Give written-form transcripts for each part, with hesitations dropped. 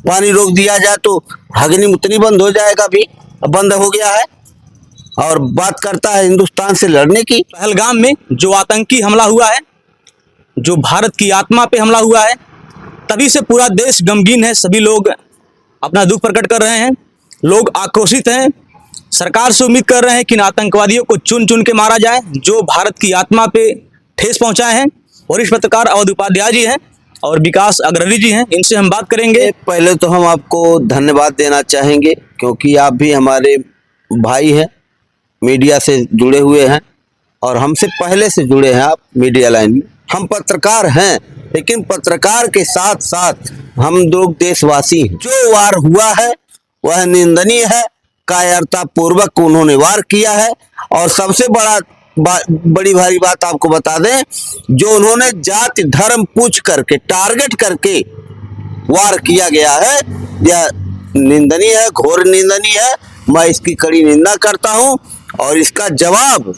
पानी रोक दिया जाए तो अग्निमुतनी बंद हो जाएगा, भी बंद हो गया है। और बात करता है हिंदुस्तान से लड़ने की। पहलगाम में जो आतंकी हमला हुआ है, जो भारत की आत्मा पे हमला हुआ है, तभी से पूरा देश गमगीन है। सभी लोग अपना दुख प्रकट कर रहे हैं, लोग आक्रोशित हैं। सरकार से उम्मीद कर रहे हैं कि इन आतंकवादियों को चुन चुन के मारा जाए जो भारत की आत्मा पे ठेस पहुंचाए हैं। वरिष्ठ पत्रकार अवध उपाध्याय जी हैं और विकास अग्रणी जी हैं, इनसे हम बात करेंगे। पहले तो हम आपको धन्यवाद देना चाहेंगे क्योंकि आप भी हमारे भाई हैं, मीडिया से जुड़े हुए हैं और हमसे पहले से जुड़े हैं आप मीडिया लाइन में। हम पत्रकार हैं, लेकिन पत्रकार के साथ साथ हम लोग देशवासी हैं। जो वार हुआ है वह निंदनीय है, कायरता पूर्वक उन्होंने वार किया है। और सबसे बड़ी भारी बात आपको बता दें, जो उन्होंने जाति धर्म पूछ करके टारगेट करके वार किया गया है, यह निंदनीय है, घोर निंदनीय है। मैं इसकी कड़ी निंदा करता हूं और इसका जवाब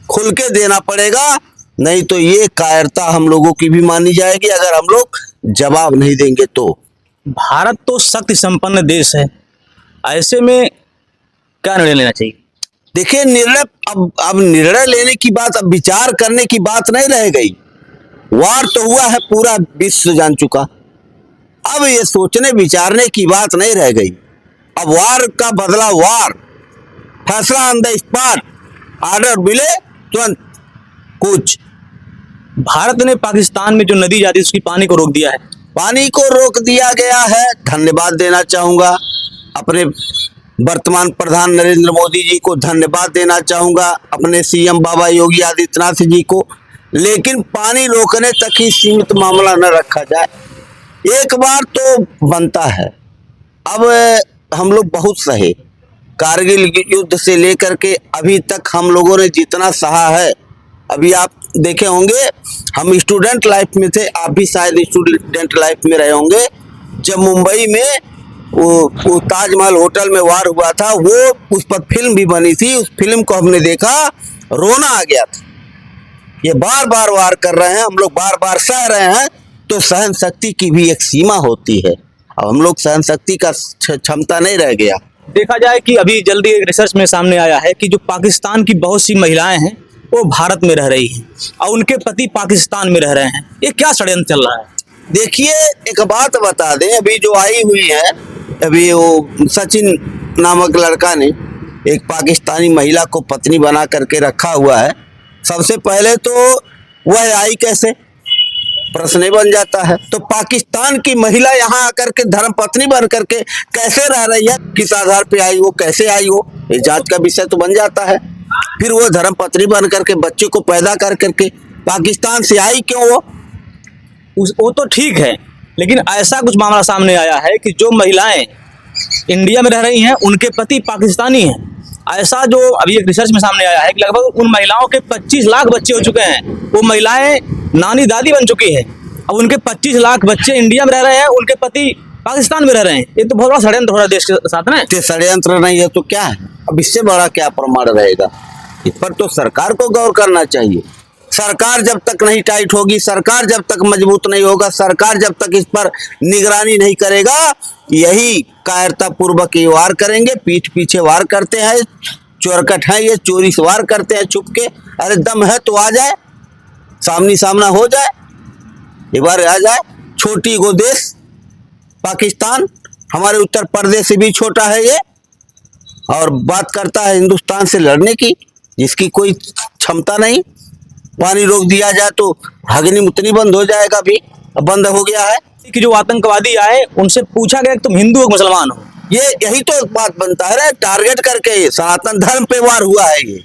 खुल के देना पड़ेगा, नहीं तो ये कायरता हम लोगों की भी मानी जाएगी अगर हम लोग जवाब नहीं देंगे तो। भारत तो शक्ति संपन्न देश है, ऐसे में क्या निर्णय लेना चाहिए? देखिए, निर्णय अब निर्णय लेने की बात, अब विचार करने की बात नहीं रह गई। वार तो हुआ है, पूरा विश्व जान चुका। अब ये सोचने विचारने की बात नहीं रह गई। अब वार का बदला वार, फैसला ऑन द स्पॉट, ऑर्डर मिले तुरंत। कुछ भारत ने पाकिस्तान में जो नदी जाती है उसकी पानी को रोक दिया है। पानी को रोक दिया गया है। धन्यवाद देना चाहूंगा अपने वर्तमान प्रधान नरेंद्र मोदी जी को, धन्यवाद देना चाहूंगा अपने सीएम बाबा योगी आदित्यनाथ जी को। लेकिन पानी रोकने तक ही सीमित मामला न रखा जाए, एक बार तो बनता है। अब हम लोग बहुत सहे, कारगिल युद्ध से लेकर के अभी तक हम लोगों ने जितना सहा है, अभी आप देखे होंगे, हम स्टूडेंट लाइफ में थे, आप भी शायद स्टूडेंट लाइफ में रहे होंगे, जब मुंबई में वो ताजमहल होटल में वार हुआ था, वो उस पर फिल्म भी बनी थी। उस फिल्म को हमने देखा, रोना आ गया था। ये बार बार वार कर रहे हैं, हम लोग बार बार सह रहे हैं, तो सहन शक्ति की भी एक सीमा होती है। अब हम लोग सहन शक्ति का क्षमता नहीं रह गया। देखा जाए कि अभी जल्दी एक रिसर्च में सामने आया है कि जो पाकिस्तान की बहुत सी महिलाएं हैं वो भारत में रह रही हैं और उनके पति पाकिस्तान में रह रहे हैं। ये क्या षड्यंत्र चल रहा है? देखिए, एक बात बता दें, अभी जो आई हुई है, अभी वो सचिन नामक लड़का ने एक पाकिस्तानी महिला को पत्नी बना करके रखा हुआ है। सबसे पहले तो वह आई कैसे, प्रश्न बन जाता है। तो पाकिस्तान की महिला यहाँ आकर के धर्म पत्नी बन करके कैसे रह रही है, किस आधार पे आई वो, कैसे आई वो, ये जांच का विषय तो बन जाता है। फिर वो धर्म पत्नी बन करके बच्चे को पैदा कर करके पाकिस्तान से आई क्यों वो तो ठीक है, लेकिन ऐसा कुछ मामला सामने आया है कि जो महिलाएं इंडिया में रह रही हैं उनके पति पाकिस्तानी हैं। ऐसा जो अभी एक रिसर्च में सामने आया है कि लगभग उन महिलाओं के 25 लाख बच्चे हो चुके हैं। वो महिलाएं नानी दादी बन चुकी है। अब उनके 25 लाख बच्चे इंडिया में रह रहे हैं, उनके पति पाकिस्तान में रह रहे हैं। ये तो बहुत बड़ा षड्यंत्र हो रहा है देश के साथ में। ये षड्यंत्र नहीं है तो क्या है? अब इससे बड़ा क्या प्रमाण रहेगा? इस पर तो सरकार को गौर करना चाहिए। सरकार जब तक नहीं टाइट होगी, सरकार जब तक मजबूत नहीं होगा, सरकार जब तक इस पर निगरानी नहीं करेगा, यही कायरता पूर्वक ये वार करेंगे। पीठ पीछे वार करते हैं, चोरकट है ये, चोरी से वार करते हैं छुप के। अरे दम है तो आ जाए, सामने सामना हो जाए, एक बार आ जाए। छोटी गो देश पाकिस्तान, हमारे उत्तर प्रदेश से भी छोटा है ये, और बात करता है हिंदुस्तान से लड़ने की, जिसकी कोई क्षमता नहीं। पानी रोक दिया जाए तो अग्निमुतनी बंद हो जाएगा, भी बंद हो गया है। कि जो आतंकवादी आए उनसे पूछा गया कि तुम हिंदू हो मुसलमान हो, ये यही तो बात बनता है, टारगेट करके सनातन धर्म पे वार हुआ है ये।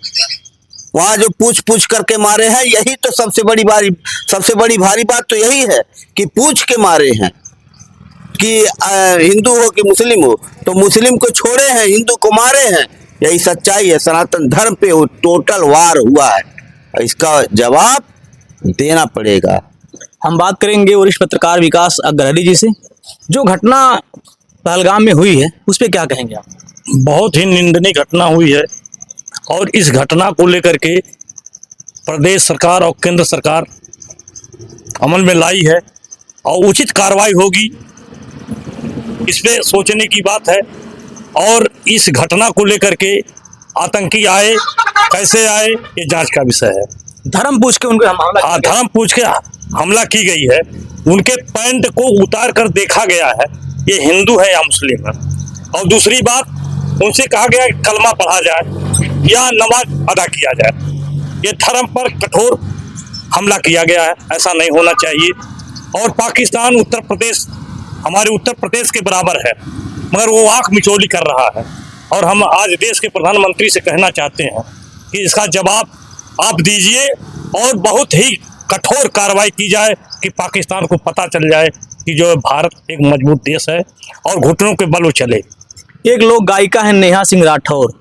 वहां जो पूछ पूछ करके मारे हैं, यही तो सबसे बड़ी भारी बात तो यही है कि पूछ के मारे हैं कि हिंदू हो कि मुस्लिम हो, तो मुस्लिम को छोड़े हैं, हिंदू को मारे हैं। यही सच्चाई है, सनातन धर्म पे वो टोटल वार हुआ है, इसका जवाब देना पड़ेगा। हम बात करेंगे वरिष्ठ पत्रकार विकास अग्रणी जी से। जो घटना पहलगाम में हुई है उस पर क्या कहेंगे आप? बहुत ही निंदनीय घटना हुई है और इस घटना को लेकर के प्रदेश सरकार और केंद्र सरकार अमल में लाई है और उचित कार्रवाई होगी। इस पे सोचने की बात है। और इस घटना को लेकर के आतंकी आए, कैसे आए, ये जांच का विषय है। धर्म पूछ के उनको हमला हाँ, धर्म पूछ के हमला की गई है। उनके पैंट को उतार कर देखा गया है ये हिंदू है या मुस्लिम है। और दूसरी बात, उनसे कहा गया कि कलमा पढ़ा जाए या नमाज अदा किया जाए। ये धर्म पर कठोर हमला किया गया है, ऐसा नहीं होना चाहिए। और पाकिस्तान उत्तर प्रदेश हमारे उत्तर प्रदेश के बराबर है, मगर वो आंख मिचौली कर रहा है। और हम आज देश के प्रधानमंत्री से कहना चाहते हैं कि इसका जवाब आप दीजिए और बहुत ही कठोर कार्रवाई की जाए कि पाकिस्तान को पता चल जाए कि जो भारत एक मजबूत देश है और घुटनों के बल वो चले। एक लोक गायिका है नेहा सिंह राठौर,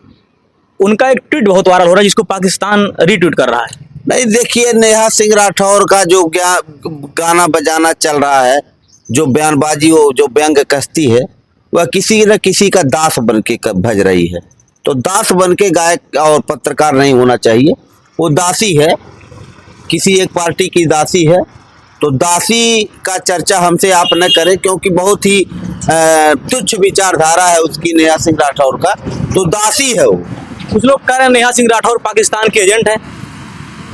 उनका एक ट्वीट बहुत वायरल हो रहा है जिसको पाकिस्तान रीट्वीट कर रहा है। नहीं, देखिए, नेहा सिंह राठौर का जो गाना बजाना चल रहा है, जो बयानबाजी हो, जो व्यंग कश्ती है, वह किसी न किसी का दास बन के भज रही है। तो दास बन के गायक और पत्रकार नहीं होना चाहिए। वो दासी है, किसी एक पार्टी की दासी है। तो दासी का चर्चा हमसे आप न करें, क्योंकि बहुत ही तुच्छ विचारधारा है उसकी, नेहा सिंह राठौर का। तो दासी है वो। कुछ लोग कह रहे हैं नेहा सिंह राठौर पाकिस्तान के एजेंट है।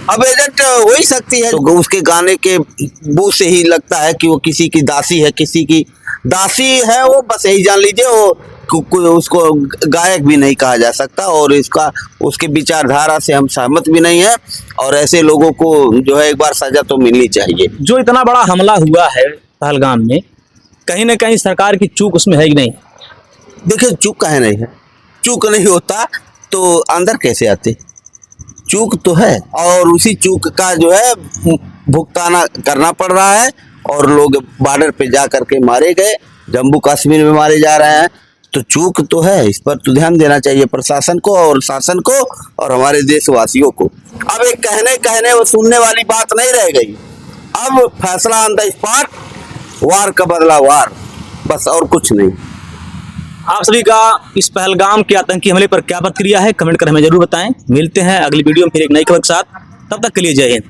अब एजेंट हो ही सकती है, तो उसके गाने के वो से ही लगता है कि वो किसी की दासी है, किसी की दासी है वो, बस यही जान लीजिए। वो उसको गायक भी नहीं कहा जा सकता और इसका उसके विचारधारा से हम सहमत भी नहीं है। और ऐसे लोगों को जो है एक बार सजा तो मिलनी चाहिए। जो इतना बड़ा हमला हुआ है पहलगाम में, कहीं ना कहीं सरकार की चूक उसमें है कि नहीं? देखिए, चूक काहे नहीं है? चूक नहीं होता तो अंदर कैसे आते? चूक तो है और उसी चूक का जो है भुगताना करना पड़ रहा है। और लोग बॉर्डर पे जा करके मारे गए, जम्मू कश्मीर में मारे जा रहे हैं। तो चूक तो है, इस पर तो ध्यान देना चाहिए प्रशासन को और शासन को और हमारे देशवासियों को। अब एक कहने वो सुनने वाली बात नहीं रह गई। अब फैसला ऑन द स्पॉट, वार का बदला वार, बस और कुछ नहीं। आप सभी का इस पहलगाम के आतंकी हमले पर क्या प्रतिक्रिया है, कमेंट कर हमें जरूर बताएं। मिलते हैं अगली वीडियो में फिर एक नई खबर के साथ, तब तक के लिए जय हिंद।